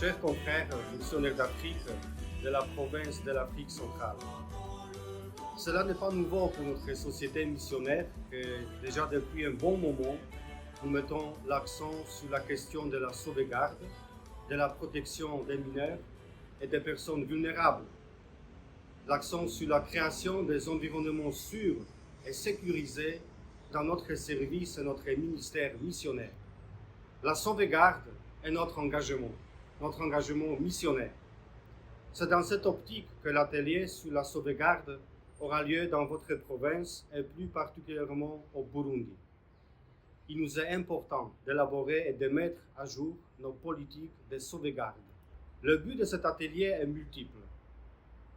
Chers confrères missionnaires d'Afrique de la province de l'Afrique centrale, cela n'est pas nouveau pour notre société missionnaire que déjà depuis un bon moment, nous mettons l'accent sur la question de la sauvegarde, de la protection des mineurs et des personnes vulnérables, l'accent sur la création des environnements sûrs et sécurisés dans notre service et notre ministère missionnaire. La sauvegarde est notre engagement missionnaire. C'est dans cette optique que l'atelier sur la sauvegarde aura lieu dans votre province et plus particulièrement au Burundi. Il nous est important d'élaborer et de mettre à jour nos politiques de sauvegarde. Le but de cet atelier est multiple.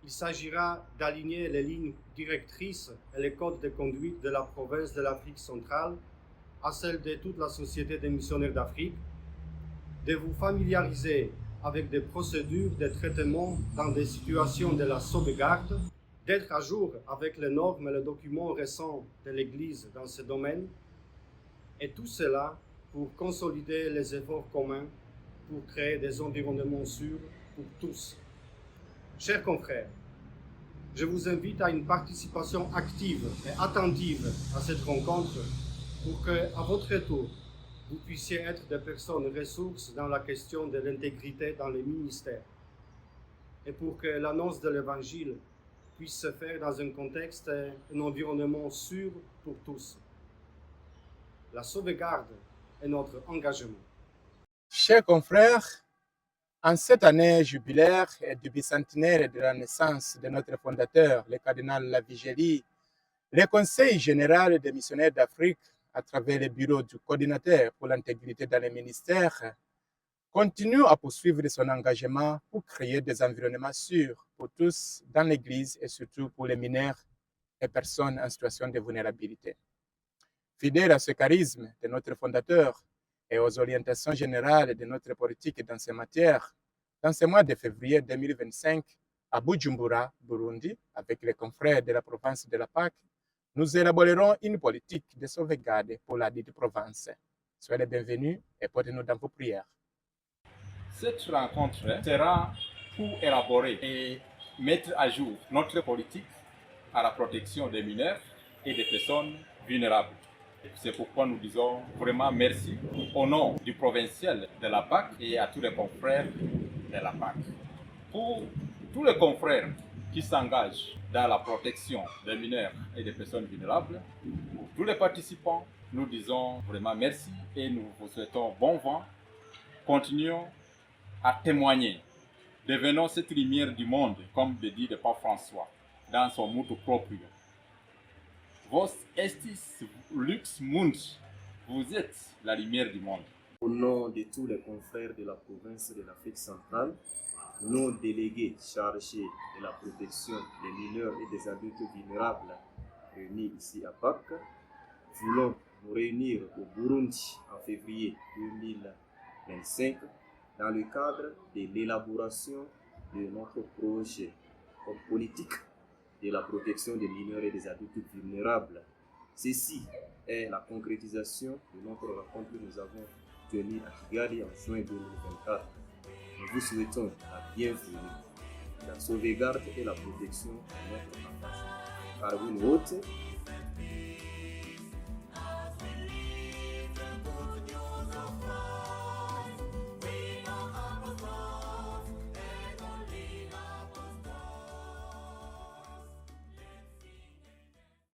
Il s'agira d'aligner les lignes directrices et les codes de conduite de la province de l'Afrique centrale à celles de toute la Société des missionnaires d'Afrique, de vous familiariser avec des procédures de traitement dans des situations de la sauvegarde, d'être à jour avec les normes et les documents récents de l'Église dans ce domaine, et tout cela pour consolider les efforts communs pour créer des environnements sûrs pour tous. Chers confrères, je vous invite à une participation active et attentive à cette rencontre pour que, à votre tour, vous puissiez être des personnes ressources dans la question de l'intégrité dans les ministères et pour que l'annonce de l'Évangile puisse se faire dans un contexte et un environnement sûr pour tous. La sauvegarde est notre engagement. Chers confrères, en cette année jubilaire et du bicentenaire de la naissance de notre fondateur, le cardinal Lavigérie, le Conseil général des missionnaires d'Afrique, à travers le bureau du coordinateur pour l'intégrité dans les ministères, continue à poursuivre son engagement pour créer des environnements sûrs pour tous dans l'Église et surtout pour les mineurs et personnes en situation de vulnérabilité. Fidèle à ce charisme de notre fondateur et aux orientations générales de notre politique dans ces matières, dans ce mois de février 2025, à Bujumbura, Burundi, avec les confrères de la province de la PAC, nous élaborerons une politique de sauvegarde pour la dite province. Soyez les bienvenus et portez-nous dans vos prières. Cette rencontre sera pour élaborer et mettre à jour notre politique à la protection des mineurs et des personnes vulnérables. C'est pourquoi nous disons vraiment merci au nom du provincial de la PAC et à tous les confrères de la PAC. Pour tous les confrères qui s'engagent dans la protection des mineurs et des personnes vulnérables, pour tous les participants, nous disons vraiment merci et nous vous souhaitons bon vent. Continuons à témoigner. Devenons cette lumière du monde, comme le dit le pape François dans son motto propre. Vos estis lux mundi, vous êtes la lumière du monde. Au nom de tous les confrères de la province de l'Afrique centrale, nos délégués chargés de la protection des mineurs et des adultes vulnérables réunis ici à Pâques, voulons nous réunir au Burundi en février 2025 dans le cadre de l'élaboration de notre projet comme politique de la protection des mineurs et des adultes vulnérables. Ceci est la concrétisation de notre rencontre que nous avons tenue à Kigali en juin 2024. Nous vous souhaitons la bienvenue, la sauvegarde et la protection de notre enfance. Car vous